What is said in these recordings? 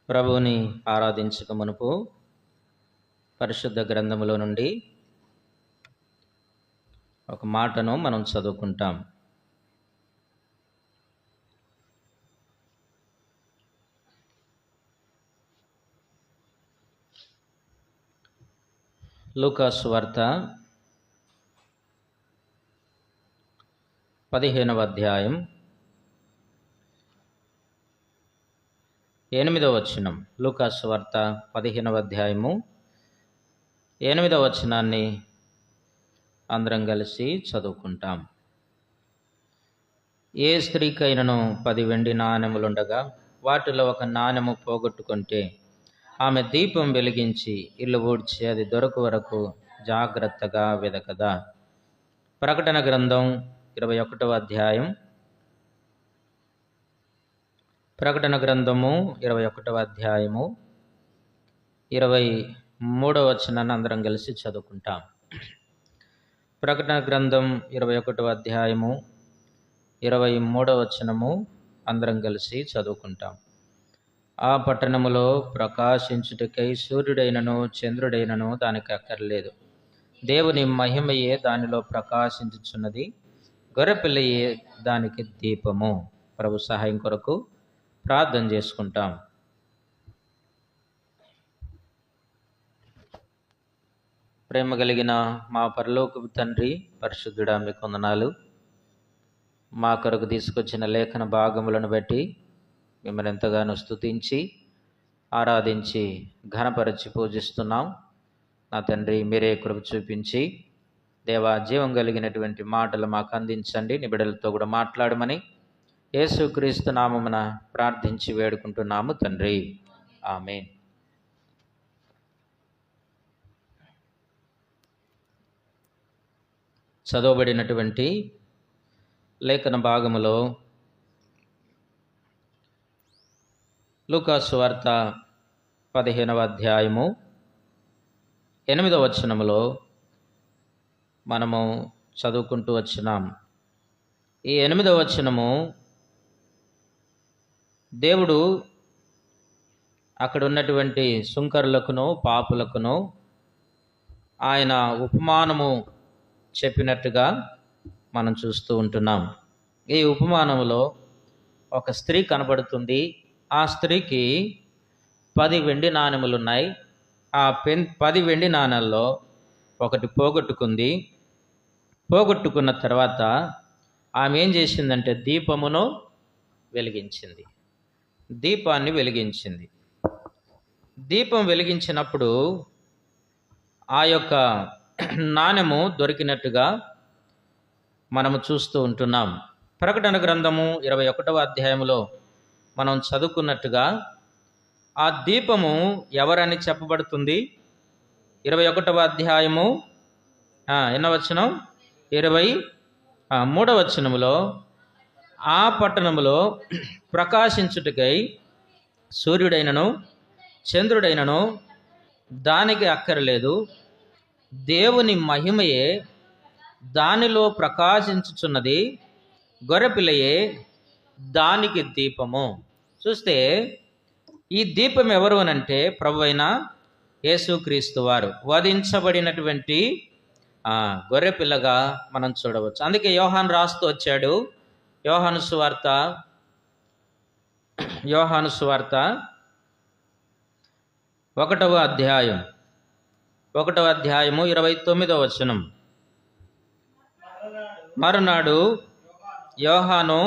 ప్రభువుని ఆరాధించక మునుపు పరిశుద్ధ గ్రంథములో నుండి ఒక మాటను మనం చదువుకుంటాం. లూకా సువార్త 15వ అధ్యాయం 8వ వచనం. లూకా సువార్త 15వ అధ్యాయము 8వ వచనాన్ని అందరం కలిసి చదువుకుంటాం. ఏ స్త్రీకైనను 10 వెండి నాణెములుండగా వాటిలో ఒక నాణెము పోగొట్టుకుంటే ఆమె దీపం వెలిగించి ఇల్లు ఊడ్చి అది దొరకు వరకు జాగ్రత్తగా వెదకదా. ప్రకటన గ్రంథం 21వ అధ్యాయం, ప్రకటన గ్రంథము 21వ అధ్యాయము 23వ వచనాన్ని అందరం కలిసి చదువుకుంటాం. ప్రకటన గ్రంథం 21వ అధ్యాయము 23వ వచనము అందరం కలిసి చదువుకుంటాం. ఆ పట్టణములో ప్రకాశించుటకై సూర్యుడైనను చంద్రుడైనను దానికి అక్కర్లేదు, దేవుని మహిమయే దానిలో ప్రకాశించుచున్నది, గొర్రెపిల్లయే దానికి దీపము. ప్రభు సహాయం కొరకు ప్రార్థన చేసుకుంటాం. ప్రేమ కలిగిన మా పరలోకపు తండ్రి, పరిశుద్ధుడా, మీకు వందనాలు. మా కొరకు తీసుకొచ్చిన లేఖన భాగములను బట్టి మిమ్మల్ని ఎంతగానో స్తుతించి ఆరాధించి ఘనపరచి పూజిస్తున్నాం. నా తండ్రి, మీరే కృప చూపించి దేవా జీవం కలిగినటువంటి మాటలు మాకు అందించండి. నిబిడలతో కూడా మాట్లాడమని యేసుక్రీస్తు నామమున ప్రార్థించి వేడుకుంటున్నాము తండ్రి, ఆమేన్. చదవబడినటువంటి లేఖన భాగములో లూకా సువార్త 15వ అధ్యాయము 8వ వచనములో మనము చదువుకుంటూ వచ్చినాం. ఈ 8వ వచనము దేవుడు అక్కడ ఉన్నటువంటి సుంకరులకును పాపులకును ఆయన ఉపమానము చెప్పినట్టుగా మనం చూస్తూ ఉంటున్నాం. ఈ ఉపమానములో ఒక స్త్రీ కనబడుతుంది. ఆ స్త్రీకి 10 వెండి నాణెములు ఉన్నాయి. ఆ 10 వెండి నాణెల్లో ఒకటి పోగొట్టుకుంది. పోగొట్టుకున్న తర్వాత ఆమె ఏం చేసిందంటే దీపమును వెలిగించింది. దీపాన్ని వెలిగించింది. దీపం వెలిగించినప్పుడు ఆ యొక్క నాణెము దొరికినట్టుగా మనము చూస్తూ ఉంటున్నాం. ప్రకటన గ్రంథము 21వ అధ్యాయంలో మనం చదువుకున్నట్టుగా ఆ దీపము ఎవరని చెప్పబడుతుంది. 21వ అధ్యాయము ఎన్నో వచనం, 23వ వచనములో ఆ పట్టణములో ప్రకాశించుటకై సూర్యుడైనను చంద్రుడైనను దానికి అక్కరలేదు, దేవుని మహిమయే దానిలో ప్రకాశించుచున్నది, గొర్రెపిల్లయే దానికి దీపము. చూస్తే ఈ దీపం ఎవరు అనంటే ప్రభు అయిన యేసుక్రీస్తు వారు వధించబడినటువంటి గొర్రెపిల్లగా మనం చూడవచ్చు. అందుకే యోహాను రాస్తూ వచ్చాడు. యోహాను సువార్త 1వ అధ్యాయం 29వ వచనం. మరునాడు యోహాను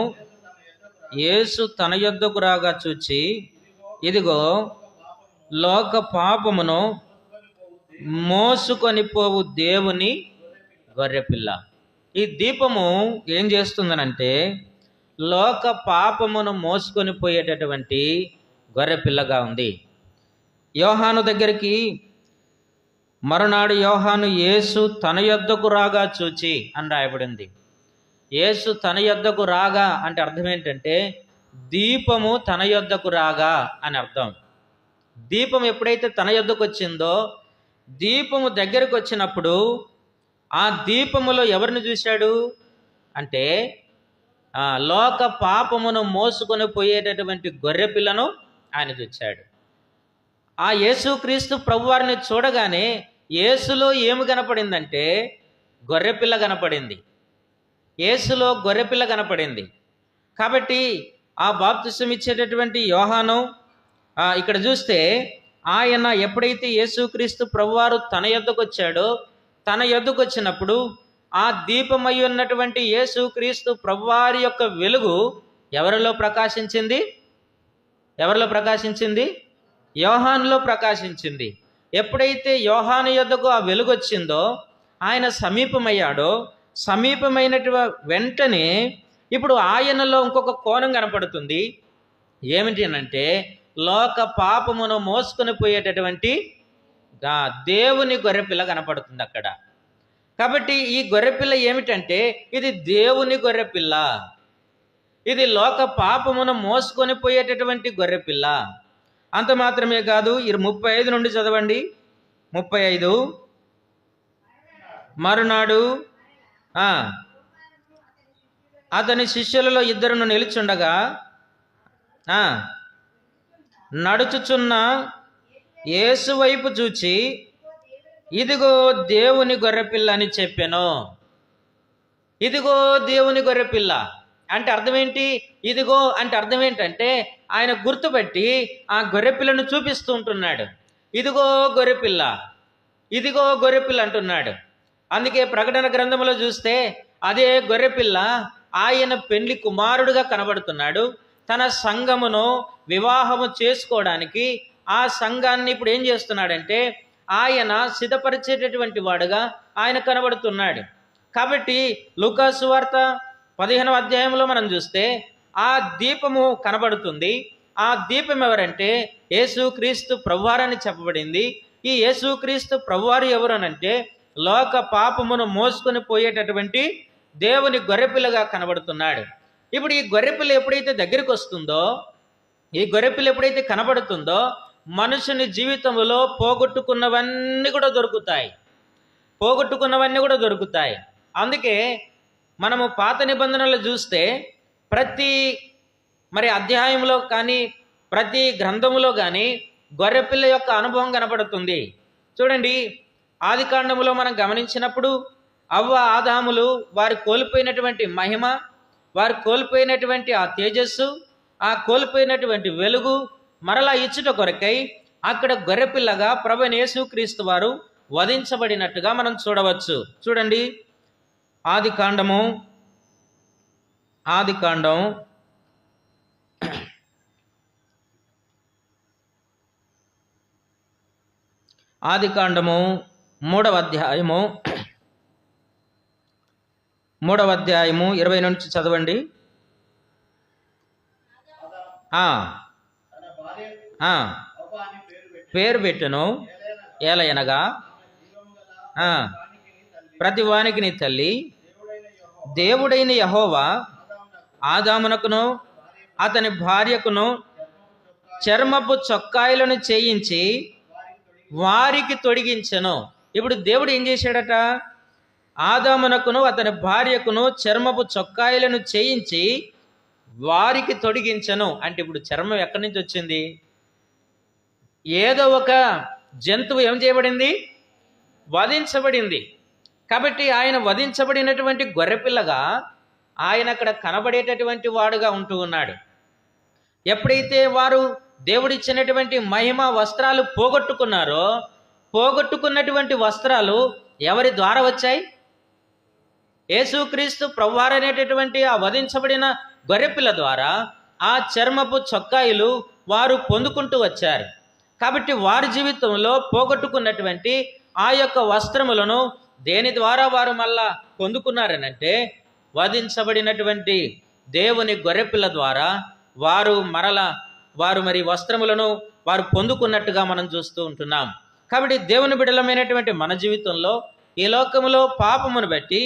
యేసు తన యొద్దకు రాగా చూచి, ఇదిగో లోక పాపమును మోసుకొని పోవు దేవుని గొర్రెపిల్ల. ఈ దీపము ఏం చేస్తుందనంటే లోక పాపమును మోసుకొని పోయేటటువంటి గొర్రెపిల్లగా ఉంది. యోహాను దగ్గరికి మరునాడు యోహాను యేసు తన యొద్దకు రాగా చూచి అని రాయబడింది. యేసు తన యొద్దకు రాగా అంటే అర్థం ఏంటంటే దీపము తన యొద్దకు రాగా అని అర్థం. దీపం ఎప్పుడైతే తన యొద్దకు వచ్చిందో, దీపము దగ్గరకు వచ్చినప్పుడు ఆ దీపములో ఎవరిని చూశాడు అంటే లోక పాపమును మోసుకొని పోయేటటువంటి గొర్రెపిల్లను ఆయన చూచాడు. ఆ యేసుక్రీస్తు ప్రభువారిని చూడగానే యేసులో ఏమి కనపడిందంటే గొర్రెపిల్ల కనపడింది. యేసులో గొర్రెపిల్ల కనపడింది. కాబట్టి ఆ బాప్తిసం ఇచ్చేటటువంటి యోహాను ఇక్కడ చూస్తే ఆయన ఎప్పుడైతే యేసుక్రీస్తు ప్రభువారు తన యొద్దకు వచ్చాడో, తన యొద్దకు వచ్చినప్పుడు ఆ దీపమై ఉన్నటువంటి యేసుక్రీస్తు ప్రభువారి యొక్క వెలుగు ఎవరిలో ప్రకాశించింది? ఎవరిలో ప్రకాశించింది? యోహానులో ప్రకాశించింది. ఎప్పుడైతే యోహాను యొద్దకు ఆ వెలుగు వచ్చిందో, ఆయన సమీపమయ్యాడో, సమీపమైనటువంటి వెంటనే ఇప్పుడు ఆయనలో ఇంకొక కోణం కనపడుతుంది. ఏమిటి అంటే లోక పాపమును మోసుకొని పోయేటటువంటి దేవుని గొర్రెపిల్ల కనపడుతుంది అక్కడ. కాబట్టి ఈ గొర్రెపిల్ల ఏమిటంటే ఇది దేవుని గొర్రెపిల్ల, ఇది లోక పాపమును మోసుకొని పోయేటటువంటి గొర్రెపిల్ల. అంత మాత్రమే కాదు, 35 నుండి చదవండి. 35 మరునాడు అతని శిష్యులలో 2 నిలుచుండగా నడుచుచున్న యేసు వైపు చూచి ఇదిగో దేవుని గొర్రెపిల్ల అని చెప్పాను. ఇదిగో దేవుని గొర్రెపిల్ల అంటే అర్థం ఏంటి? ఇదిగో అంటే అర్థం ఏంటంటే ఆయన గుర్తుపెట్టి ఆ గొర్రెపిల్లను చూపిస్తూ ఉంటున్నాడు. ఇదిగో గొర్రెపిల్ల, ఇదిగో గొర్రెపిల్ల అంటున్నాడు. అందుకే ప్రకటన గ్రంథంలో చూస్తే అదే గొర్రెపిల్ల ఆయన పెండ్లి కుమారుడుగా కనబడుతున్నాడు. తన సంఘమును వివాహము చేసుకోవడానికి ఆ సంఘాన్ని ఇప్పుడు ఏం చేస్తున్నాడంటే ఆయన సిద్ధపరిచేటటువంటి వాడుగా ఆయన కనబడుతున్నాడు. కాబట్టి లూకా సువార్త 15వ అధ్యాయంలో మనం చూస్తే ఆ దీపము కనబడుతుంది. ఆ దీపం ఎవరంటే యేసుక్రీస్తు ప్రభువారని చెప్పబడింది. ఈ యేసుక్రీస్తు ప్రభువారు ఎవరనంటే లోక పాపమును మోసుకొని పోయేటటువంటి దేవుని గొర్రెపిల్లగా కనబడుతున్నాడు. ఇప్పుడు ఈ గొర్రెపిల్ల ఎప్పుడైతే దగ్గరికి వస్తుందో, ఈ గొర్రెపిల్ల ఎప్పుడైతే కనబడుతుందో మనుషుని జీవితంలో పోగొట్టుకున్నవన్నీ కూడా దొరుకుతాయి. పోగొట్టుకున్నవన్నీ కూడా దొరుకుతాయి. అందుకే మనము పాత నిబంధనలు చూస్తే ప్రతి అధ్యాయంలో కానీ ప్రతి గ్రంథములో కానీ గొర్రెపిల్ల యొక్క అనుభవం కనబడుతుంది. చూడండి, ఆది కాండములో మనం గమనించినప్పుడు అవ్వ ఆదాములు వారు కోల్పోయినటువంటి మహిమ, వారు కోల్పోయినటువంటి ఆ తేజస్సు, ఆ కోల్పోయినటువంటి వెలుగు మరలా ఇచ్చుట కొరకై అక్కడ గొర్రెపిల్లగా ప్రభువైన యేసుక్రీస్తు వారు వధించబడినట్టుగా మనం చూడవచ్చు. చూడండి, ఆది కాండం 3వ అధ్యాయము 20 నుంచి చదవండి. పేరు పెట్టును ఏలయనగా ప్రతి వానికి నీ తల్లి దేవుడైన యెహోవా ఆదామునకును అతని భార్యకును చర్మపు చొక్కాయలను చేయించి వారికి తొడిగించెను. ఇప్పుడు దేవుడు ఏం చేశాడట? ఆదామునకును అతని భార్యకును చర్మపు చొక్కాయలను చేయించి వారికి తొడిగించెను. అంటే ఇప్పుడు చర్మం ఎక్కడి నుంచి వచ్చింది? ఏదో ఒక జంతువు ఏం చేయబడింది? వధించబడింది. కాబట్టి ఆయన వధించబడినటువంటి గొర్రెపిల్లగా ఆయన అక్కడ కనబడేటటువంటి వాడుగా ఉంటూ ఉన్నాడు. ఎప్పుడైతే వారు దేవుడిచ్చినటువంటి మహిమ వస్త్రాలు పోగొట్టుకున్నారో, పోగొట్టుకున్నటువంటి వస్త్రాలు ఎవరి ద్వారా వచ్చాయి? యేసుక్రీస్తు ప్రభువారు అనేటటువంటి ఆ వధించబడిన గొర్రెపిల్ల ద్వారా ఆ చర్మపు చొక్కాయిలు వారు పొందుకుంటూ వచ్చారు. కాబట్టి వారి జీవితంలో పోగొట్టుకున్నటువంటి ఆ యొక్క వస్త్రములను దేని ద్వారా వారు మళ్ళా పొందుకున్నారనంటే వధించబడినటువంటి దేవుని గొర్రెపిల్ల ద్వారా వారు వస్త్రములను వారు పొందుకున్నట్టుగా మనం చూస్తూ ఉంటున్నాం. కాబట్టి దేవుని బిడ్డలమైనటువంటి మన జీవితంలో ఈ లోకములో పాపమును బట్టి,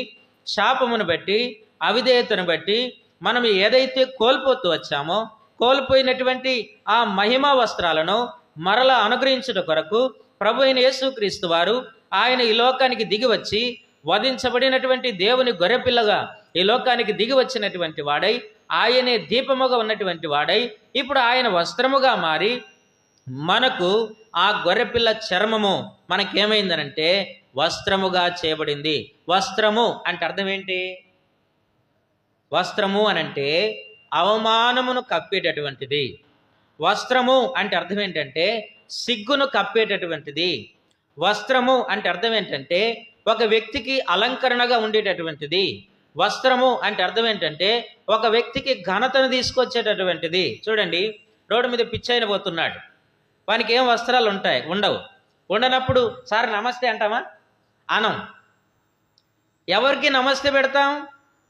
శాపమును బట్టి, అవిధేయతను బట్టి మనం ఏదైతే కోల్పోతూ వచ్చామో, కోల్పోయినటువంటి ఆ మహిమా వస్త్రాలను మరలా అనుగ్రహించుట కొరకు ప్రభువైన యేసుక్రీస్తు వారు ఆయన ఈ లోకానికి దిగి వచ్చి వధించబడినటువంటి దేవుని గొర్రెపిల్లగా ఈ లోకానికి దిగి వచ్చినటువంటి వాడై, ఆయనే దీపముగా ఉన్నటువంటి వాడై, ఇప్పుడు ఆయన వస్త్రముగా మారి మనకు ఆ గొర్రెపిల్ల చర్మము మనకేమైందనంటే వస్త్రముగా చేయబడింది. వస్త్రము అంటే అర్థం ఏంటి? వస్త్రము అనంటే అవమానమును కప్పేటటువంటిది. వస్త్రము అంటే అర్థం ఏంటంటే సిగ్గును కప్పేటటువంటిది. వస్త్రము అంటే అర్థం ఏంటంటే ఒక వ్యక్తికి అలంకరణగా ఉండేటటువంటిది. వస్త్రము అంటే అర్థం ఏంటంటే ఒక వ్యక్తికి ఘనతను తీసుకొచ్చేటటువంటిది. చూడండి, రోడ్డు మీద పిచ్చైన పోతున్నాడు, వానికి ఏం వస్త్రాలు ఉంటాయి? ఉండవు. ఉండనప్పుడు సార్ నమస్తే అంటామా? అనం. ఎవరికి నమస్తే పెడతాం?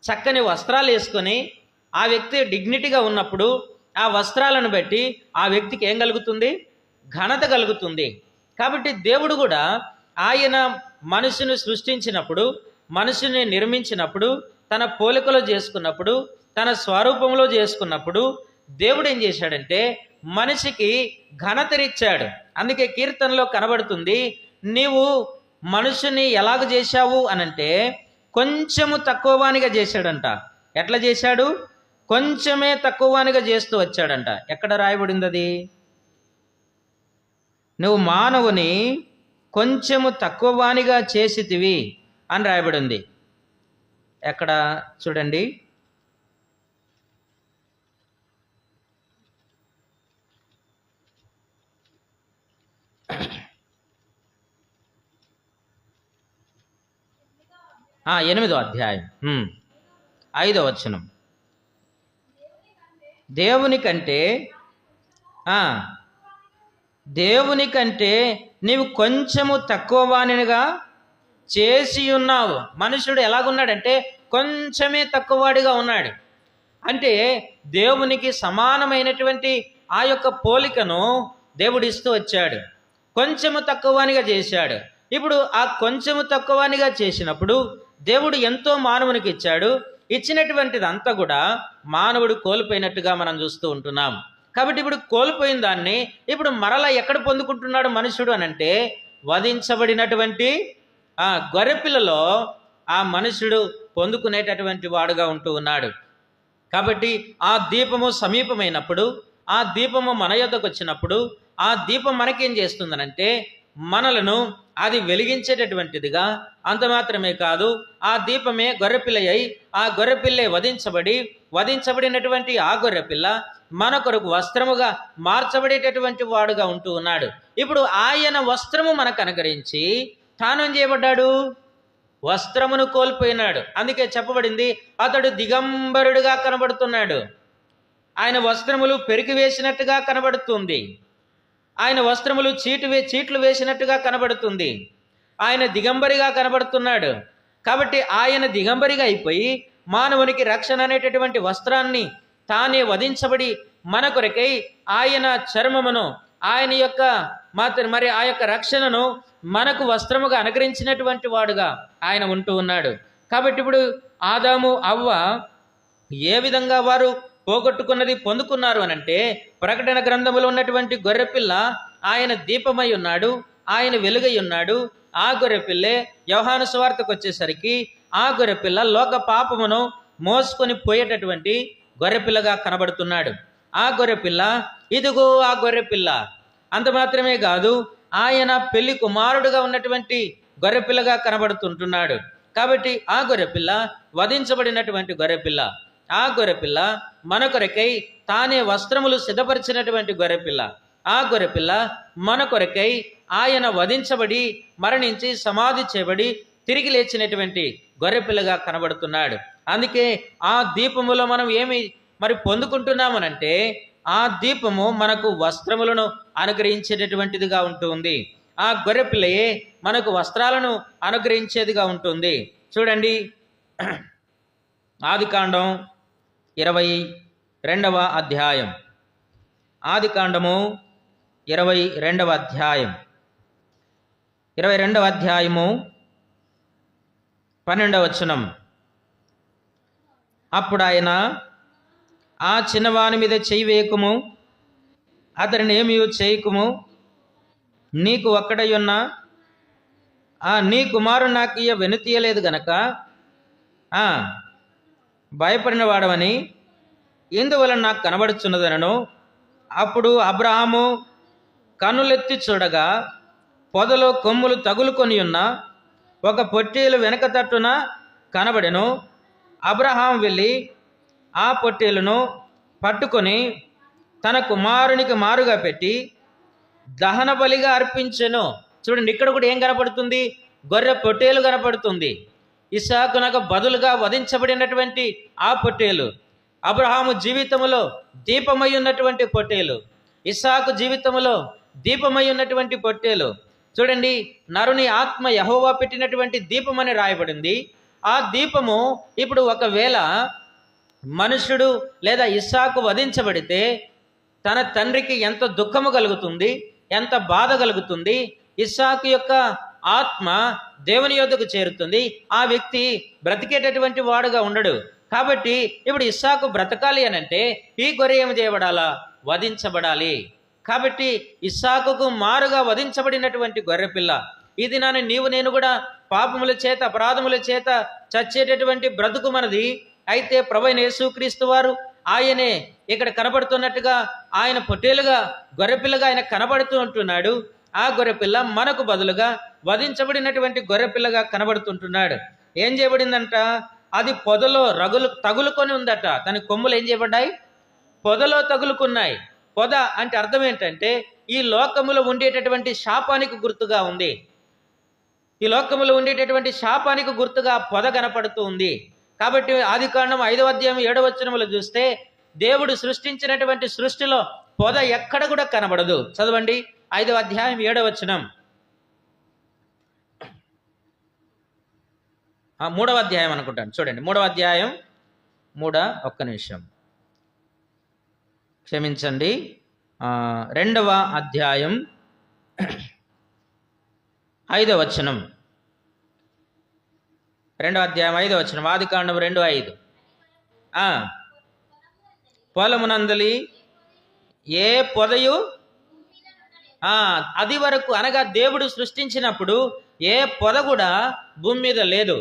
చక్కని వస్త్రాలు వేసుకొని ఆ వ్యక్తి డిగ్నిటీగా ఉన్నప్పుడు ఆ వస్త్రాలను బట్టి ఆ వ్యక్తికి ఏం కలుగుతుంది? ఘనత కలుగుతుంది. కాబట్టి దేవుడు కూడా ఆయన మనుషుని సృష్టించినప్పుడు, మనుషుని నిర్మించినప్పుడు, తన పోలికలో చేసుకున్నప్పుడు, తన స్వరూపంలో చేసుకున్నప్పుడు దేవుడు ఏం చేశాడంటే మనిషికి ఘనతనిచ్చాడు. అందుకే కీర్తనలో కనబడుతుంది, నీవు మనుషుని ఎలాగ చేశావు అనంటే కొంచెము తక్కువవానిగా చేశాడంట. ఎట్లా చేశాడు? కొంచెమే తక్కువవానిగా చేస్తూ వచ్చాడంట. ఎక్కడ రాయబడింది అది? నువ్వు మానవుని కొంచెము తక్కువవానిగా చేసితివి అని రాయబడింది. ఎక్కడ చూడండి, ఆ 8వ అధ్యాయం 5వ వచనం. దేవుని కంటే నీవు కొంచెము తక్కువ వానిగా చేసి ఉన్నావు. మనుషుడు ఎలాగున్నాడంటే కొంచెమే తక్కువవాడిగా ఉన్నాడు. అంటే దేవునికి సమానమైనటువంటి ఆ యొక్క పోలికను దేవుడు ఇస్తూ వచ్చాడు. కొంచెము తక్కువవానిగా చేశాడు. ఇప్పుడు ఆ కొంచెము తక్కువవానిగా చేసినప్పుడు దేవుడు ఎంతో మానవునికి ఇచ్చాడు. ఇచ్చినటువంటిది అంతా కూడా మానవుడు కోల్పోయినట్టుగా మనం చూస్తూ ఉంటున్నాం. కాబట్టి ఇప్పుడు కోల్పోయిన దాన్ని ఇప్పుడు మరలా ఎక్కడ పొందుకుంటున్నాడు మనుషుడు అనంటే వధించబడినటువంటి ఆ గొర్రెపిల్లలో ఆ మనుషుడు పొందుకునేటటువంటి వాడుగా ఉంటూ ఉన్నాడు. కాబట్టి ఆ దీపము సమీపమైనప్పుడు, ఆ దీపము మన యొద్దకు వచ్చినప్పుడు ఆ దీపం మనకేం చేస్తుందనంటే మనలను అది వెలిగించేటటువంటిదిగా, అంత మాత్రమే కాదు ఆ దీపమే గొర్రెపిల్ల అయి ఆ గొర్రెపిల్లే వధించబడినటువంటి ఆ గొర్రెపిల్ల మన కొరకు వస్త్రముగా మార్చబడేటటువంటి వాడుగా ఉంటూ ఉన్నాడు. ఇప్పుడు ఆయన వస్త్రము మనకు అనుగ్రహించి తాను చేయబడ్డాడు, వస్త్రమును కోల్పోయినాడు. అందుకే చెప్పబడింది, అతడు దిగంబరుడుగా కనబడుతున్నాడు. ఆయన వస్త్రములు పెరికి వేసినట్టుగా కనబడుతుంది. ఆయన వస్త్రములు చీట్లు వేసినట్టుగా కనబడుతుంది. ఆయన దిగంబరిగా కనబడుతున్నాడు. కాబట్టి ఆయన దిగంబరిగా అయిపోయి మానవునికి రక్షణ అనేటటువంటి వస్త్రాన్ని తానే వధించబడి మన కొరకై ఆయన చర్మమును, ఆయన యొక్క మరి ఆ యొక్క రక్షణను మనకు వస్త్రముగా అనుగ్రహించినటువంటి వాడుగా ఆయన ఉంటూ ఉన్నాడు. కాబట్టి ఇప్పుడు ఆదాము అవ్వ ఏ విధంగా వారు పోగొట్టుకున్నది పొందుకున్నారు అనంటే ప్రకటన గ్రంథములో ఉన్నటువంటి గొర్రెపిల్ల ఆయన దీపమై ఉన్నాడు, ఆయన వెలుగై ఉన్నాడు. ఆ గొర్రెపిల్లే యోహాను సువార్తకు వచ్చేసరికి ఆ గొర్రెపిల్ల లోక పాపమును మోసుకొని పోయేటటువంటి గొర్రెపిల్లగా కనబడుతున్నాడు. ఆ గొర్రెపిల్ల, ఇదిగో ఆ గొర్రెపిల్ల. అంత మాత్రమే కాదు, ఆయన పెళ్లి కుమారుడుగా ఉన్నటువంటి గొర్రెపిల్లగా కనబడుతుంటున్నాడు. కాబట్టి ఆ గొర్రెపిల్ల వధించబడినటువంటి గొర్రెపిల్ల. ఆ గొర్రెపిల్ల మన కొరకై తానే వస్త్రములు సిద్ధపరిచినటువంటి గొర్రెపిల్ల. ఆ గొర్రెపిల్ల మన కొరకై ఆయన వధించబడి మరణించి సమాధి చేయబడి తిరిగి లేచినటువంటి గొర్రెపిల్లగా కనబడుతున్నాడు. అందుకే ఆ దీపములో మనం ఏమి మరి పొందుకుంటున్నామనంటే ఆ దీపము మనకు వస్త్రములను అనుగ్రహించేటటువంటిదిగా ఉంటుంది. ఆ గొర్రెపిల్లయే మనకు వస్త్రాలను అనుగ్రహించేదిగా ఉంటుంది. చూడండి, ఆదికాండం 22వ అధ్యాయం. ఆదికాండము 22వ అధ్యాయం 22వ అధ్యాయము 12వ వచనం. అప్పుడు ఆయన, ఆ చిన్నవాని మీద చెయ్యి వేయకుము, అతడిని ఏమీ చేయకుము, నీకు ఒక్కడై ఉన్నా నీ కుమారుడు నాకు వెనుతీయలేదు గనక భయపడిన వాడవని ఇందువలన నాకు కనబడుచున్నదనను. అప్పుడు అబ్రహాము కనులెత్తి చూడగా పొదలో కొమ్ములు తగులుకొని ఉన్న ఒక పొట్టేలు వెనక తట్టున కనబడెను. అబ్రహాం వెళ్ళి ఆ పొట్టేలును పట్టుకొని తన కుమారునికి మారుగా పెట్టి దహన బలిగా అర్పించెను. చూడండి, ఇక్కడ కూడా ఏం కనపడుతుంది? గొర్రె పొట్టేలు కనపడుతుంది. ఇస్సాకునకు బదులుగా వధించబడినటువంటి ఆ పొట్టేలు, అబ్రహాము జీవితంలో దీపమై ఉన్నటువంటి పొట్టేలు, ఇస్సాకు జీవితంలో దీపమై ఉన్నటువంటి పొట్టేలు. చూడండి, నరుని ఆత్మ యెహోవా పెట్టినటువంటి దీపం అని రాయబడింది. ఆ దీపము ఇప్పుడు ఒకవేళ మనుషుడు లేదా ఇస్సాకు వధించబడితే తన తండ్రికి ఎంత దుఃఖము కలుగుతుంది, ఎంత బాధ కలుగుతుంది. ఇస్సాకు యొక్క ఆత్మ దేవుని యొద్దకు చేరుతుంది. ఆ వ్యక్తి బ్రతికేటటువంటి వాడుగా ఉండడు. కాబట్టి ఇప్పుడు ఇస్సాకు బ్రతకాలి అనంటే ఈ గొర్రె ఏమి చేయబడాలా? వధించబడాలి. కాబట్టి ఇస్సాకుకు మారుగా వధించబడినటువంటి గొర్రెపిల్ల ఇది నీవు నేను కూడా పాపముల చేత అపరాధముల చేత చచ్చేటటువంటి బ్రతుకు మనది. అయితే ప్రభువైన యేసుక్రీస్తు వారు ఆయనే ఇక్కడ కనబడుతున్నట్టుగా ఆయన పొట్టేలుగా గొర్రెపిల్లగా ఆయన కనబడుతూ ఉంటున్నాడు. ఆ గొర్రెపిల్ల మనకు బదులుగా వధించబడినటువంటి గొర్రెపిల్లగా కనబడుతుంటున్నాడు. ఏం చేయబడిందంట? అది పొదలో తగులుకొని ఉందట. దాని కొమ్ములు ఏం చేయబడ్డాయి? పొదలో తగులుకున్నాయి. పొద అంటే అర్థం ఏంటంటే ఈ లోకములో ఉండేటటువంటి శాపానికి గుర్తుగా ఉంది. ఈ లోకములో ఉండేటటువంటి శాపానికి గుర్తుగా పొద కనపడుతూ ఉంది. కాబట్టి ఆదికాండం 5వ అధ్యాయం 7వ వచనములో చూస్తే దేవుడు సృష్టించినటువంటి సృష్టిలో పొద ఎక్కడ కూడా కనబడదు. చదవండి, 5వ అధ్యాయం 7వ వచనం. 3వ అధ్యాయం అనుకుంటాను. చూడండి, 3వ అధ్యాయం ఒక్క నిమిషం క్షమించండి, 2వ అధ్యాయం 5వ వచనం. 2వ అధ్యాయం 5వ వచనం. ఆదికాండం 2:5. పొలమునందలి ఏ పొదయు అది వరకు అనగా దేవుడు సృష్టించినప్పుడు ఏ పొద కూడా భూమి మీద లేదు.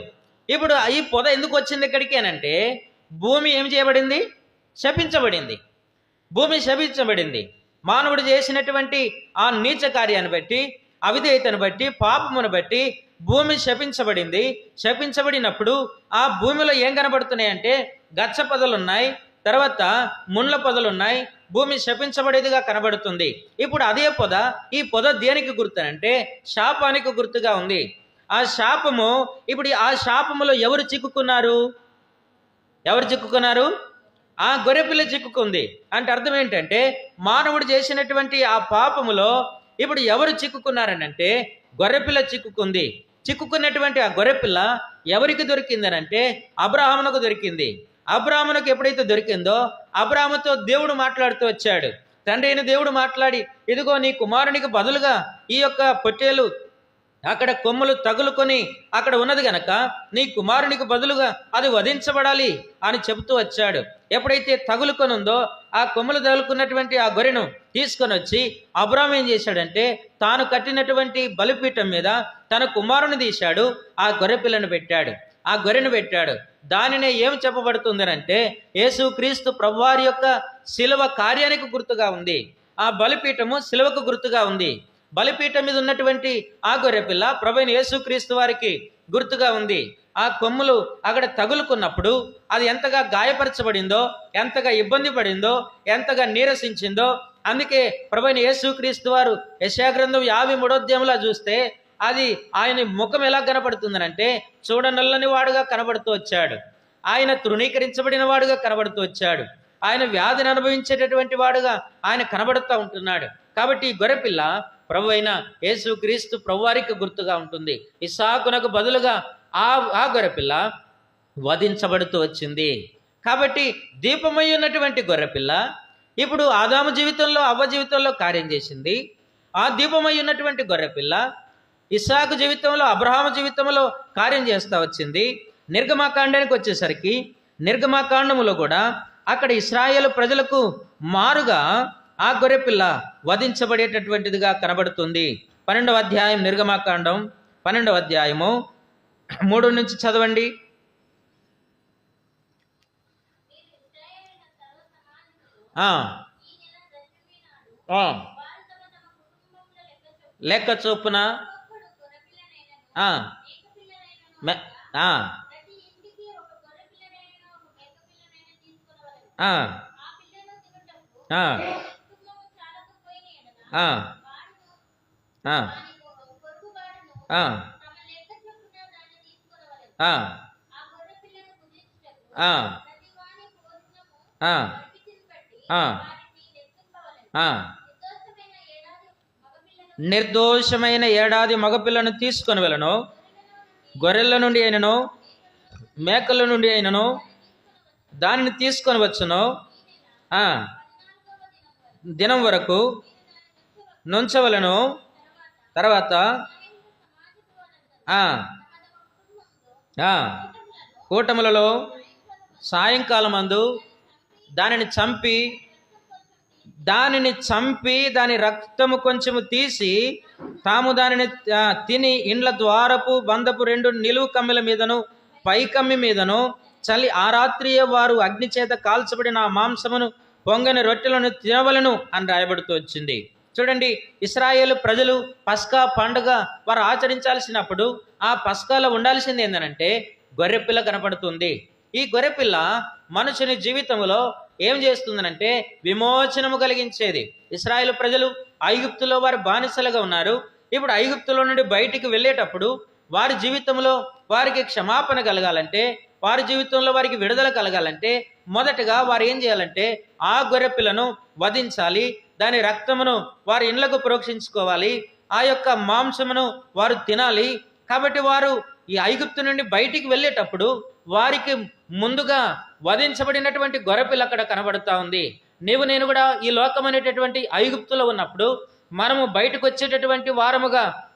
ఇప్పుడు ఈ పొద ఎందుకు వచ్చింది ఇక్కడికి అనంటే భూమి ఏం చేయబడింది? శపించబడింది. భూమి శపించబడింది. మానవుడు చేసినటువంటి ఆ నీచ కార్యాన్ని బట్టి, అవిధేయతను బట్టి, పాపమును బట్టి భూమి శపించబడింది. శపించబడినప్పుడు ఆ భూమిలో ఏం కనబడుతున్నాయంటే గచ్చ పొదలున్నాయి, తర్వాత ముండ్ల పొదలున్నాయి. భూమి శపించబడేదిగా కనబడుతుంది. ఇప్పుడు అదే పొద, ఈ పొద దేనికి గుర్తు అంటే శాపానికి గుర్తుగా ఉంది. ఆ శాపము, ఇప్పుడు ఆ శాపములో ఎవరు చిక్కుకున్నారు? ఆ గొర్రెపిల్ల చిక్కుకుంది. అంటే అర్థం ఏంటంటే మానవుడు చేసినటువంటి ఆ పాపములో ఇప్పుడు ఎవరు చిక్కుకున్నారనంటే గొర్రెపిల్ల చిక్కుకుంది. చిక్కుకున్నటువంటి ఆ గొర్రెపిల్ల ఎవరికి దొరికిందనంటే అబ్రహామునకు దొరికింది. అబ్రహామునకు ఎప్పుడైతే దొరికిందో అబ్రహాముతో దేవుడు మాట్లాడుతూ వచ్చాడు. తండ్రి అయిన దేవుడు మాట్లాడి, ఇదిగో నీ కుమారునికి బదులుగా ఈ యొక్క పొట్టేలు అక్కడ కొమ్ములు తగులుకొని అక్కడ ఉన్నది గనక నీ కుమారునికి బదులుగా అది వధించబడాలి అని చెబుతూ వచ్చాడు. ఎప్పుడైతే తగులుకొని ఉందో ఆ కొమ్ములు తగులుకున్నటువంటి ఆ గొర్రెను తీసుకొని వచ్చి అబ్రాహాము ఏం చేశాడంటే తాను కట్టినటువంటి బలిపీఠం మీద తన కుమారుని తీశాడు. ఆ గొర్రె పిల్లను పెట్టాడు, ఆ గొర్రెను పెట్టాడు. దానినే ఏం చెప్పబడుతుందనంటే యేసుక్రీస్తు ప్రభువారి యొక్క శిలువ కార్యానికి గుర్తుగా ఉంది. ఆ బలిపీఠము శిలువకు గుర్తుగా ఉంది. బలిపీఠం మీద ఉన్నటువంటి ఆ గొర్రెపిల్ల ప్రభువైన యేసుక్రీస్తు వారికి గుర్తుగా ఉంది. ఆ కొమ్ములు అక్కడ తగులుకున్నప్పుడు అది ఎంతగా గాయపరచబడిందో, ఎంతగా ఇబ్బంది పడిందో, ఎంతగా నీరసించిందో. అందుకే ప్రభువైన యేసుక్రీస్తు వారు యెషయా గ్రంథం 53వ అధ్యాయంలో చూస్తే అది ఆయన ముఖం ఎలా కనబడుతుందనంటే చూడనల్లని వాడుగా కనబడుతూ వచ్చాడు. ఆయన తృణీకరించబడిన వాడుగా కనబడుతూ వచ్చాడు. ఆయన వ్యాధిని అనుభవించేటటువంటి వాడుగా ఆయన కనబడుతూ ఉంటున్నాడు. కాబట్టి ఈ గొర్రెపిల్ల ప్రభు అయిన యేసుక్రీస్తు ప్రభువారికి గుర్తుగా ఉంటుంది. ఇస్సాకునకు బదులుగా ఆ గొర్రెపిల్ల వధించబడుతూ వచ్చింది. కాబట్టి దీపమై ఉన్నటువంటి గొర్రెపిల్ల ఇప్పుడు ఆదాము జీవితంలో, అవ్వ జీవితంలో కార్యం చేసింది. ఆ దీపమై ఉన్నటువంటి గొర్రెపిల్ల ఇస్సాకు జీవితంలో, అబ్రహాము జీవితంలో కార్యం చేస్తూ వచ్చింది. నిర్గమాకాండానికి వచ్చేసరికి నిర్గమాకాండములో కూడా అక్కడ ఇశ్రాయేలు ప్రజలకు మారుగా ఆ గొర్రెపిల్ల వధించబడేటటువంటిదిగా కనబడుతుంది. 12వ అధ్యాయం నిర్గమాకాండం 12వ అధ్యాయము 3 నుంచి చదవండి. లెక్క చొప్పున ఆ, మె- ఆ, ఆ, ఆ, ఆ, ఆ, ఆ, ఆ, ఆ, ఆ, ఆ, ఆ. నిర్దోషమైన ఏడాది మగపిల్లను తీసుకొని వెళ్ళను, గొర్రెల నుండి అయినను మేకల నుండి అయినను దానిని తీసుకొని వచ్చును. ఆ, దినం వరకు నుంచవలను. తర్వాత ఆ, ఆ, కూటములలో సాయంకాలం అందు దానిని చంపి దాని రక్తము కొంచెము తీసి తాము దానిని తిని ఇండ్ల ద్వారపు బంధపు 2 నిలువు కమ్మెల మీదను పై కమ్మి మీదను చలి ఆ రాత్రియే వారు అగ్ని చేత కాల్చబడిన ఆ మాంసమును పొంగని రొట్టెలను తినవలను అని రాయబడుతూ వచ్చింది. చూడండి, ఇశ్రాయేలు ప్రజలు పస్కా పండుగ వారు ఆచరించాల్సినప్పుడు ఆ పస్కాలో ఉండాల్సింది ఏంటంటే గొర్రెపిల్ల కనపడుతుంది. ఈ గొర్రెపిల్ల మనుషుని జీవితంలో ఏం చేస్తుందనంటే విమోచనము కలిగించేది. ఇశ్రాయేలు ప్రజలు ఐగుప్తులో వారి బానిసలుగా ఉన్నారు. ఇప్పుడు ఐగుప్తులో నుండి బయటికి వెళ్ళేటప్పుడు వారి జీవితంలో వారికి క్షమాపణ కలగాలంటే, వారి జీవితంలో వారికి విడుదల కలగాలంటే మొదటగా వారు ఏం చేయాలంటే ఆ గొర్రెపిల్లను వధించాలి, దాని రక్తమును వారి ఇండ్లకు ప్రోక్షించుకోవాలి, ఆ యొక్క మాంసమును వారు తినాలి. కాబట్టి వారు ఈ ఐగుప్తు నుండి బయటికి వెళ్ళేటప్పుడు వారికి ముందుగా వధించబడినటువంటి గొర్రెపిల్ల అక్కడ కనబడుతూ ఉంది. నీవు నేను కూడా ఈ లోకం అనేటటువంటి ఐగుప్తులో ఉన్నప్పుడు మనము బయటకు వచ్చేటటువంటి వారముగా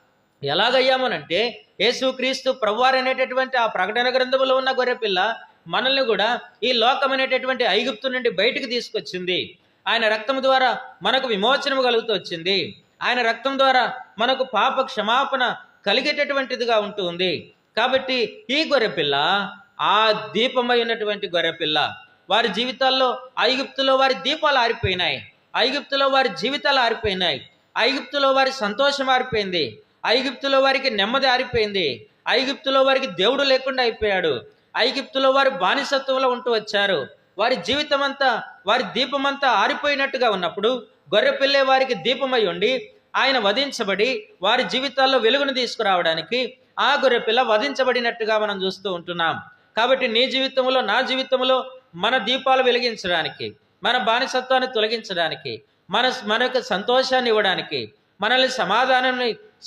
ఎలాగయ్యామనంటే యేసుక్రీస్తు ప్రభువారు అనేటటువంటి ఆ ప్రకటన గ్రంథములో ఉన్న గొర్రెపిల్ల మనల్ని కూడా ఈ లోకం అనేటటువంటి ఐగుప్తు నుండి బయటికి తీసుకొచ్చింది. ఆయన రక్తం ద్వారా మనకు విమోచనము కలుగుతూ వచ్చింది. ఆయన రక్తం ద్వారా మనకు పాప క్షమాపణ కలిగేటటువంటిదిగా ఉంటుంది. కాబట్టి ఈ గొర్రెపిల్ల ఆ దీపమైనటువంటి గొర్రెపిల్ల. వారి జీవితాల్లో ఐగుప్తులో వారి దీపాలు ఆరిపోయినాయి, ఐగుప్తులో వారి జీవితాలు ఆరిపోయినాయి, ఐగుప్తులో వారి సంతోషం ఆరిపోయింది, ఐగుప్తులో వారికి నెమ్మది ఆరిపోయింది, ఐగుప్తులో వారికి దేవుడు లేకుండా అయిపోయాడు, ఐగుప్తులో వారి బానిసత్వంలో ఉంటూ వచ్చారు. వారి జీవితం అంతా వారి దీపమంతా ఆరిపోయినట్టుగా ఉన్నప్పుడు గొర్రెపిల్లే వారికి దీపమై ఉండి ఆయన వధించబడి వారి జీవితాల్లో వెలుగును తీసుకురావడానికి ఆ గొర్రెపిల్ల వధించబడినట్టుగా మనం చూస్తూ ఉంటున్నాం. కాబట్టి నీ జీవితంలో నా జీవితంలో మన దీపాలు వెలిగించడానికి, మన బానిసత్వాన్ని తొలగించడానికి, మనకు సంతోషాన్ని ఇవ్వడానికి, మనల్ని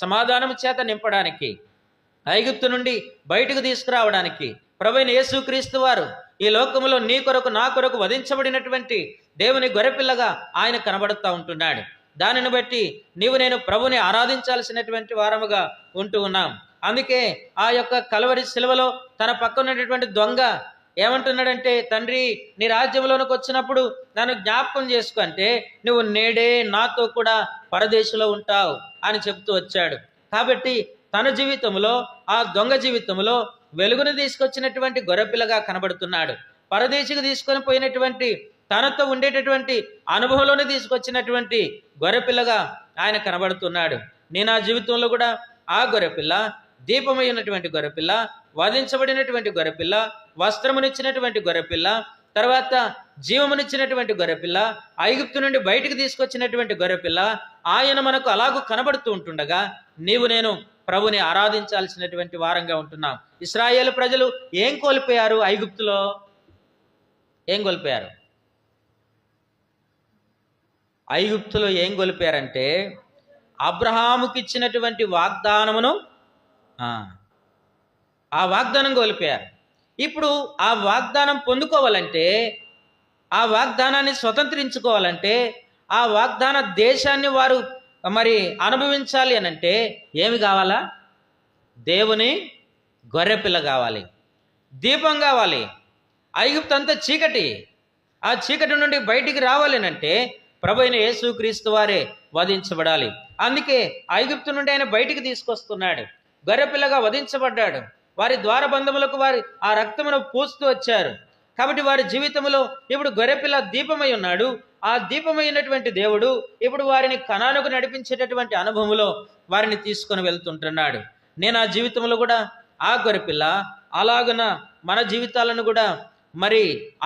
సమాధానం చేత నింపడానికి, ఐగుప్తు నుండి బయటకు తీసుకురావడానికి ప్రభువైన యేసుక్రీస్తు వారు ఈ లోకములో నీ కొరకు నా కొరకు వధించబడినటువంటి దేవుని గొర్రెపిల్లగా ఆయన కనబడుతూ ఉంటున్నాడు. దానిని బట్టి నీవు నేను ప్రభుని ఆరాధించాల్సినటువంటి వారముగా ఉంటూ ఉన్నాం. అందుకే ఆ యొక్క కలవరి శిలువలో తన పక్కనటువంటి దొంగ ఏమంటున్నాడంటే, తండ్రి నీ రాజ్యంలోనికి వచ్చినప్పుడు నన్ను జ్ఞాపకం చేసుకుంటే నువ్వు నేడే నాతో కూడా పరదేశంలో ఉంటావు అని చెప్తూ వచ్చాడు. కాబట్టి తన జీవితంలో ఆ దొంగ జీవితంలో వెలుగును తీసుకొచ్చినటువంటి గొర్రెపిల్లగా కనబడుతున్నాడు. పరదేశికి తీసుకొని పోయినటువంటి తనతో ఉండేటటువంటి అనుభవంలోనే తీసుకొచ్చినటువంటి గొర్రెపిల్లగా ఆయన కనబడుతున్నాడు. నేను ఆ జీవితంలో కూడా ఆ గొర్రెపిల్ల, దీపమైనటువంటి గొర్రెపిల్ల, వధించబడినటువంటి గొర్రెపిల్ల, వస్త్రమునిచ్చినటువంటి గొర్రెపిల్ల, తర్వాత జీవమునిచ్చినటువంటి గొర్రెపిల్ల, ఐగుప్తు నుండి బయటికి తీసుకొచ్చినటువంటి గొర్రెపిల్ల, ఆయన మనకు అలాగూ కనబడుతూ ఉంటుండగా నీవు నేను ప్రభుని ఆరాధించాల్సినటువంటి వారంగా ఉంటున్నాం. ఇశ్రాయేలు ప్రజలు ఏం కోల్పోయారు? ఐగుప్తులో ఏం కోల్పోయారు? ఐగుప్తులో ఏం కోల్పోయారంటే అబ్రహాముకి ఇచ్చినటువంటి వాగ్దానమును, ఆ వాగ్దానం కోల్పోయారు. ఇప్పుడు ఆ వాగ్దానం పొందుకోవాలంటే, ఆ వాగ్దానాన్ని స్వతంత్రించుకోవాలంటే, ఆ వాగ్దాన దేశాన్ని వారు మరి అనుభవించాలి అనంటే ఏమి కావాలా? దేవుని గొర్రెపిల్ల కావాలి, దీపం కావాలి. ఐగుప్తు అంతా చీకటి, ఆ చీకటి నుండి బయటికి రావాలి అంటే ప్రభువైన యేసుక్రీస్తు వారే వధించబడాలి. అందుకే ఐగుప్తు నుండి ఆయన బయటికి తీసుకొస్తున్నాడు, గొర్రెపిల్లగా వధించబడ్డాడు. వారి ద్వారబంధములకు వారి ఆ రక్తమును పూస్తూ వచ్చారు. కాబట్టి వారి జీవితంలో ఇప్పుడు గొర్రెపిల్ల దీపమై ఉన్నాడు. ఆ దీపమైనటువంటి దేవుడు ఇప్పుడు వారిని కనానుకు నడిపించేటటువంటి అనుభవంలో వారిని తీసుకొని వెళ్తుంటున్నాడు. నేను ఆ జీవితంలో కూడా ఆ గొర్రెపిల్ల అలాగున మన జీవితాలను కూడా మరి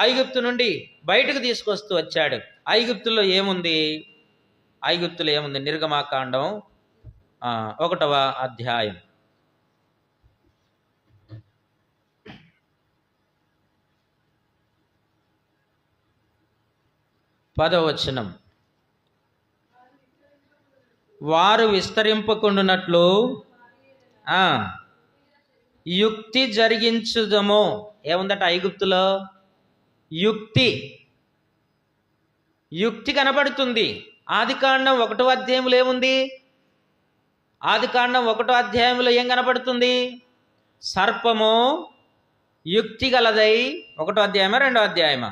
ఐగుప్తు నుండి బయటకు తీసుకొస్తూ వచ్చాడు. ఐగుప్తులో ఏముంది? నిర్గమాకాండం 1వ అధ్యాయం 10వ వచనం. వారు విస్తరింపకుండునట్లు యుక్తి జరిగించుదము. ఏముందట ఐగుప్తులో? యుక్తి కనబడుతుంది. ఆదికాండం 1వ అధ్యాయంలో ఏముంది? ఆదికాండం 1వ అధ్యాయంలో ఏం కనబడుతుంది? సర్పము యుక్తి గలదై. 1వ అధ్యాయమా 2వ అధ్యాయమా?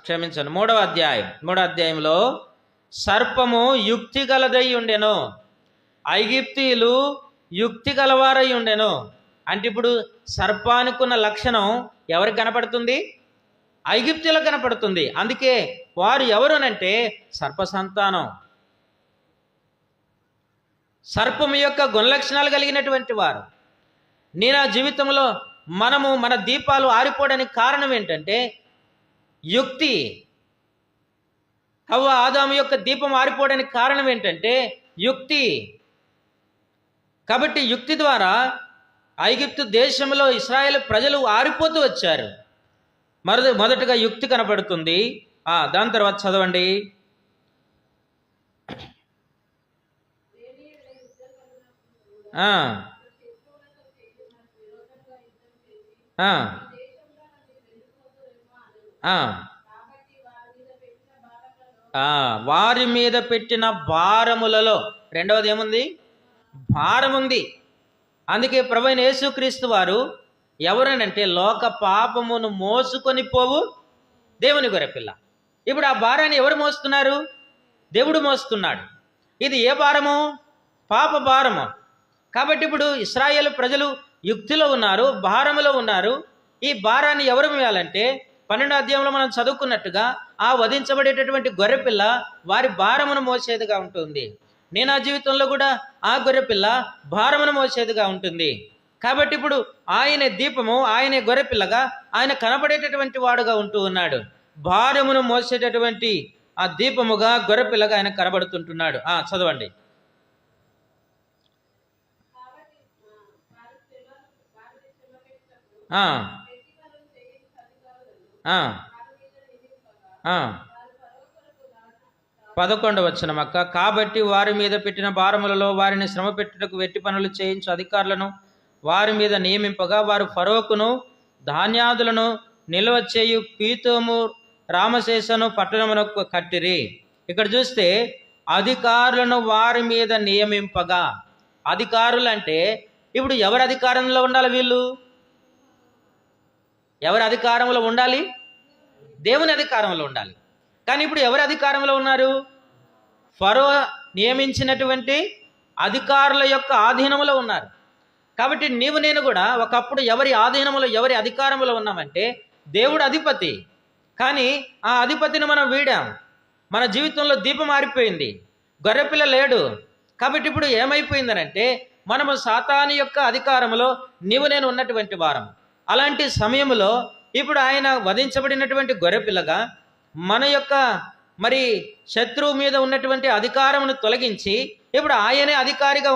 క్షమించండి, 3వ అధ్యాయం. 3వ అధ్యాయంలో సర్పము యుక్తి గలదై ఉండెను, ఐగుప్తీయులు యుక్తి గలవారై ఉండెను. అంటే ఇప్పుడు సర్పానికున్న లక్షణం ఎవరికి కనపడుతుంది? ఐగుప్తీయులకు కనపడుతుంది. అందుకే వారు ఎవరునంటే సర్ప సంతానం, సర్పము యొక్క గుణలక్షణాలు కలిగినటువంటి వారు. నేను ఆ జీవితంలో మన దీపాలు ఆరిపోవడానికి కారణం ఏంటంటే యుక్తి. హవ్వ ఆదాము యొక్క దీపం ఆరిపోవడానికి కారణం ఏంటంటే యుక్తి. కాబట్టి యుక్తి ద్వారా ఐగుప్తు దేశంలో ఇశ్రాయేలు ప్రజలు ఆరిపోతూ వచ్చారు. మొదటగా యుక్తి కనపడుతుంది. దాని తర్వాత చదవండి. వారి మీద పెట్టిన భారములలో రెండవది ఏముంది? భారం ఉంది. అందుకే ప్రభువైన యేసుక్రీస్తు వారు ఎవరనంటే లోక పాపమును మోసుకొని పోవు దేవుని గొర్రెపిల్ల. ఇప్పుడు ఆ భారాన్ని ఎవరు మోస్తున్నారు? దేవుడు మోస్తున్నాడు. ఇది ఏ భారము? పాప భారము. కాబట్టి ఇప్పుడు ఇశ్రాయేలు ప్రజలు యుక్తిలో ఉన్నారు, భారములో ఉన్నారు. ఈ భారాన్ని ఎవరు మోయాలంటే 12వ అధ్యాయంలో మనం చదువుకున్నట్టుగా ఆ వధించబడేటటువంటి గొర్రెపిల్ల వారి భారమును మోసేదిగా ఉంటుంది. నేను ఆ జీవితంలో కూడా ఆ గొర్రెపిల్ల భారమును మోసేదిగా ఉంటుంది. కాబట్టి ఇప్పుడు ఆయనే దీపము, ఆయనే గొర్రెపిల్లగా ఆయన కనబడేటటువంటి వాడుగా ఉంటూ ఉన్నాడు. భారమును మోసేటటువంటి ఆ దీపముగా గొర్రెపిల్లగా ఆయన కనబడుతుంటున్నాడు. చదవండి. ఆ 11వ వచనం అక్క. కాబట్టి వారి మీద పెట్టిన భారములలో వారిని శ్రమ పెట్టుటకు వెట్టి పనులు చేయించు అధికారులను వారి మీద నియమింపగా వారు ఫరోకును ధాన్యాదులను నిల్వ చేయు పీతోము రామశేషను పట్టణమునకు కట్టిరి. ఇక్కడ చూస్తే అధికారులను వారి మీద నియమింపగా. అధికారులు అంటే ఇప్పుడు ఎవరి అధికారంలో ఉండాలి? వీళ్ళు ఎవరి అధికారంలో ఉండాలి? దేవుని అధికారంలో ఉండాలి. కానీ ఇప్పుడు ఎవరి అధికారంలో ఉన్నారు? ఫరో నియమించినటువంటి అధికారుల యొక్క ఆధీనంలో ఉన్నారు. కాబట్టి నీవు నేను కూడా ఒకప్పుడు ఎవరి ఆధీనంలో, ఎవరి అధికారంలో ఉన్నామంటే దేవుడు అధిపతి. కానీ ఆ అధిపతిని మనం వీడాం. మన జీవితంలో దీపం ఆరిపోయింది, గొర్రెపిల్ల లేడు. కాబట్టి ఇప్పుడు ఏమైపోయిందనంటే మనము సాతాను యొక్క అధికారంలో నీవు నేను ఉన్నటువంటి వారం. అలాంటి సమయంలో ఇప్పుడు ఆయన వధించబడినటువంటి గొర్రెపిల్లగా మన యొక్క మరి శత్రువు మీద ఉన్నటువంటి అధికారమును తొలగించి ఇప్పుడు ఆయనే అధికారిగా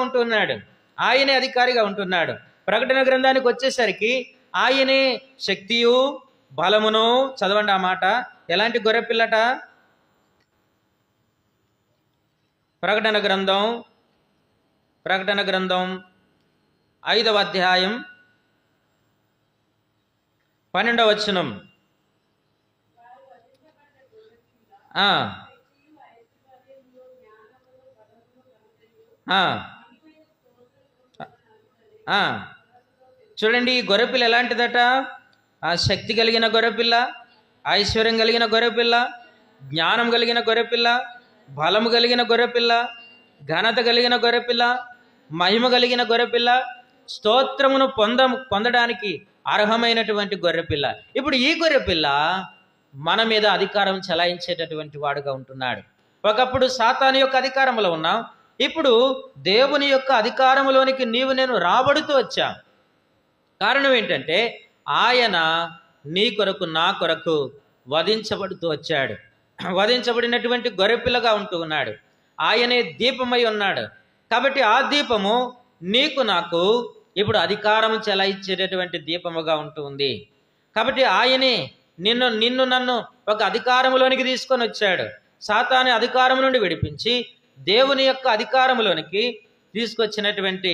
ఉంటున్నాడు. ప్రకటన గ్రంథానికి వచ్చేసరికి ఆయనే శక్తియు బలమును. చదవండి ఆ మాట. ఎలాంటి గొర్రెపిల్లట? ప్రకటన గ్రంథం 5వ అధ్యాయం 12వ వచనం. చూడండి, ఈ గొర్రెపిల్ల ఎలాంటిదట? శక్తి కలిగిన గొర్రెపిల్ల, ఐశ్వర్యం కలిగిన గొర్రెపిల్ల, జ్ఞానం కలిగిన గొర్రెపిల్ల, బలము కలిగిన గొర్రెపిల్ల, ఘనత కలిగిన గొర్రెపిల్ల, మహిమ కలిగిన గొర్రెపిల్ల, స్తోత్రమును పొందడానికి అర్హమైనటువంటి గొర్రెపిల్ల. ఇప్పుడు ఈ గొర్రెపిల్ల మన మీద అధికారం చెలాయించేటటువంటి వాడుగా ఉంటున్నాడు. ఒకప్పుడు సాతాను యొక్క అధికారంలో ఉన్నాం, ఇప్పుడు దేవుని యొక్క అధికారంలోనికి నీవు నేను రాబడుతూ వచ్చాం. కారణం ఏంటంటే ఆయన నీ కొరకు నా కొరకు వధించబడుతూ వచ్చాడు. వధించబడినటువంటి గొర్రెపిల్లగా ఉంటూ ఉన్నాడు. ఆయనే దీపమై ఉన్నాడు. కాబట్టి ఆ దీపము నీకు నాకు ఇప్పుడు అధికారం చెలాయించేటటువంటి దీపముగా ఉంటుంది. కాబట్టి ఆయనే నిన్ను నన్ను ఒక అధికారంలోనికి తీసుకొని వచ్చాడు. సాతాను అధికారం నుండి విడిపించి దేవుని యొక్క అధికారంలోనికి తీసుకొచ్చినటువంటి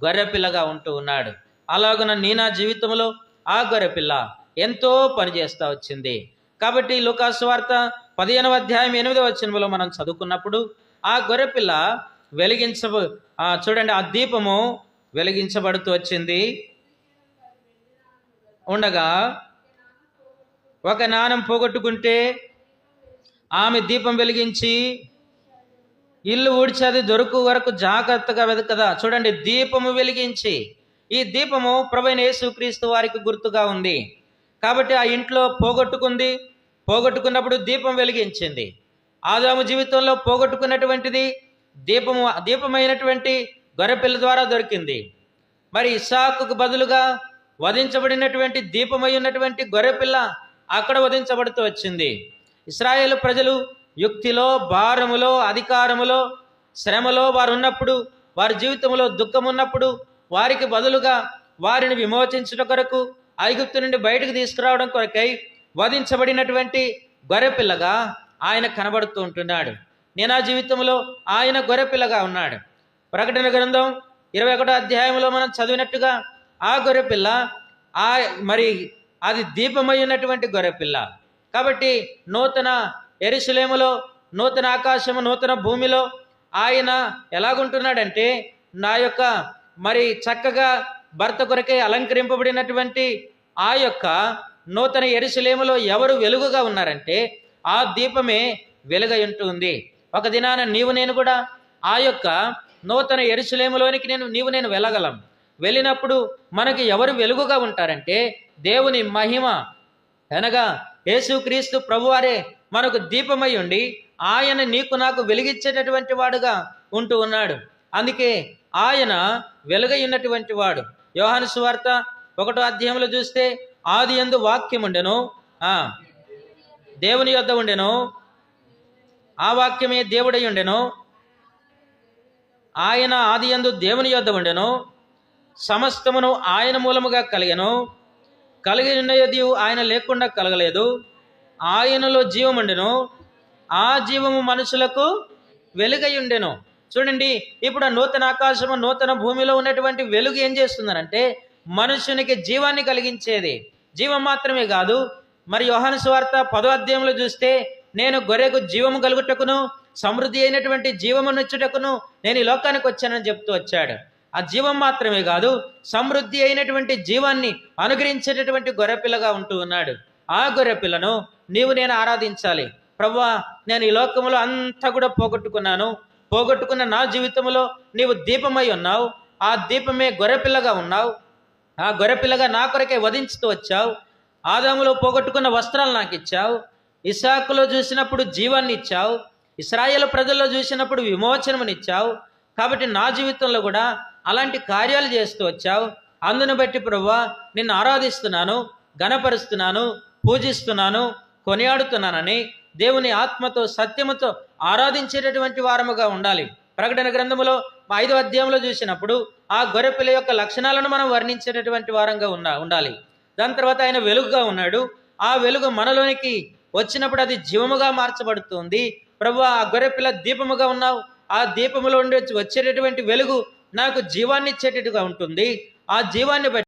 గొర్రెపిల్లగా ఉంటూ ఉన్నాడు. అలాగున నా జీవితంలో ఆ గొర్రెపిల్ల ఎంతో పనిచేస్తూ వచ్చింది. కాబట్టి లూకాసు వార్త 15వ అధ్యాయం 8వ వచనంలో మనం చదువుకున్నప్పుడు ఆ గొర్రెపిల్ల చూడండి, ఆ దీపము వెలిగించబడుతూ వచ్చింది ఉండగా ఒక నాణెం పోగొట్టుకుంటే ఆమె దీపం వెలిగించి ఇల్లు ఊడ్చి అది దొరుకు వరకు జాగ్రత్తగా వెతకదా. చూడండి, దీపము వెలిగించి, ఈ దీపము ప్రభువైన యేసుక్రీస్తు వారికి గుర్తుగా ఉంది. కాబట్టి ఆ ఇంట్లో పోగొట్టుకున్నప్పుడు దీపం వెలిగించింది. ఆదాము జీవితంలో పోగొట్టుకున్నటువంటిది దీపమైనటువంటి గొర్రెపిల్ల ద్వారా దొరికింది. మరి ఇస్సాకుకు బదులుగా వధించబడినటువంటి దీపమై ఉన్నటువంటి గొర్రెపిల్ల అక్కడ వధించబడుతూ వచ్చింది. ఇశ్రాయేలు ప్రజలు యుక్తిలో, భారములో, అధికారములో, శ్రమలో వారు ఉన్నప్పుడు, వారి జీవితంలో దుఃఖం ఉన్నప్పుడు వారికి బదులుగా వారిని విమోచించుట కొరకు, ఐగుప్తు నుండి బయటకు తీసుకురావడం కొరకై వధించబడినటువంటి గొర్రెపిల్లగా ఆయన కనబడుతూ ఉంటున్నాడు. నా జీవితంలో ఆయన గొర్రెపిల్లగా ఉన్నాడు. ప్రకటన గ్రంథం 21వ అధ్యాయంలో మనం చదివినట్టుగా ఆ గొర్రెపిల్ల మరి అది దీపమై ఉన్నటువంటి గొర్రెపిల్ల. కాబట్టి నూతన యెరూషలేములో, నూతన ఆకాశము, నూతన భూమిలో ఆయన ఎలాగుంటున్నాడంటే నా యొక్క మరి చక్కగా భర్త కొరకే అలంకరింపబడినటువంటి ఆ యొక్క నూతన యెరూషలేములో ఎవరు వెలుగుగా ఉన్నారంటే ఆ దీపమే వెలుగై ఉంటుంది. ఒక దినాన నీవు నేను కూడా ఆ యొక్క నూతన యెరూషలేములోనికి నీవు నేను వెళ్ళగలం. వెళ్ళినప్పుడు మనకి ఎవరు వెలుగుగా ఉంటారంటే దేవుని మహిమ అనగా యేసుక్రీస్తు ప్రభువారే మనకు దీపమై ఉండి ఆయన నీకు నాకు వెలిగించేటటువంటి వాడుగా ఉంటూ ఉన్నాడు. అందుకే ఆయన వెలుగై ఉన్నటువంటి వాడు. యోహాను సువార్త 1వ అధ్యాయంలో చూస్తే ఆది యందు వాక్యం ఉండెను, దేవుని యొద్ద ఉండెను, ఆ వాక్యమే దేవుడై ఉండెను, ఆయన ఆది యందు దేవుని యొద్ద ఉండెను, సమస్తమును ఆయన మూలముగా కలిగెను, కలిగి ఉన్నది ఆయన లేకుండా కలగలేదు, ఆయనలో జీవం ఉండెను, ఆ జీవము మనుషులకు వెలుగై ఉండెను. చూడండి, ఇప్పుడు నూతన ఆకాశము, నూతన భూమిలో ఉన్నటువంటి వెలుగు ఏం చేస్తుందనంటే మనుషునికి జీవాన్ని కలిగించేది. జీవం మాత్రమే కాదు, మరి యోహాను సువార్త 10వ అధ్యాయంలో చూస్తే నేను గొర్రెకు జీవము కలుగుటకును సమృద్ధి అయినటువంటి జీవమునిచ్చుటకును నేను ఈ లోకానికి వచ్చానని చెప్తూ వచ్చాడు. ఆ జీవం మాత్రమే కాదు, సమృద్ధి అయినటువంటి జీవాన్ని అనుగ్రహించేటటువంటి గొర్రెపిల్లగా ఉంటూ ఉన్నాడు. ఆ గొర్రెపిల్లను నీవు నేను ఆరాధించాలి. ప్రభువా, నేను ఈ లోకములో అంతా కూడా పోగొట్టుకున్న నా జీవితంలో నీవు దీపమై ఉన్నావు. ఆ దీపమే గొర్రెపిల్లగా ఉన్నావు. ఆ గొర్రెపిల్లగా నా కొరకే వధించుతూ వచ్చావు. ఆదాములో పోగొట్టుకున్న వస్త్రాలు నాకు ఇచ్చావు. ఇస్సాకులో చూసినప్పుడు జీవాన్ని ఇచ్చావు. ఇశ్రాయేలు ప్రజల్లో చూసినప్పుడు విమోచనమునిచ్చావు. కాబట్టి నా జీవితంలో కూడా అలాంటి కార్యాలు చేస్తూ వచ్చావు. అందును బట్టి ప్రభువా నిన్ను ఆరాధిస్తున్నాను, ఘనపరుస్తున్నాను, పూజిస్తున్నాను, కొనియాడుతున్నానని దేవుని ఆత్మతో సత్యముతో ఆరాధించేటటువంటి వారముగా ఉండాలి. ప్రకటన గ్రంథములో 5వ అధ్యాయంలో చూసినప్పుడు ఆ గొర్రెపిల్ల యొక్క లక్షణాలను మనం వర్ణించేటటువంటి వారంగా ఉండాలి. దాని తర్వాత ఆయన వెలుగుగా ఉన్నాడు. ఆ వెలుగు మనలోనికి వచ్చినప్పుడు అది జీవముగా మార్చబడుతుంది. ప్రభువా, ఆ గొర్రెపిల్ల దీపముగా ఉన్నావు. ఆ దీపములో ఉండి వచ్చేటటువంటి వెలుగు నాకు జీవాన్ని ఇచ్చేటట్టుగా ఉంటుంది. ఆ జీవాన్ని బట్టి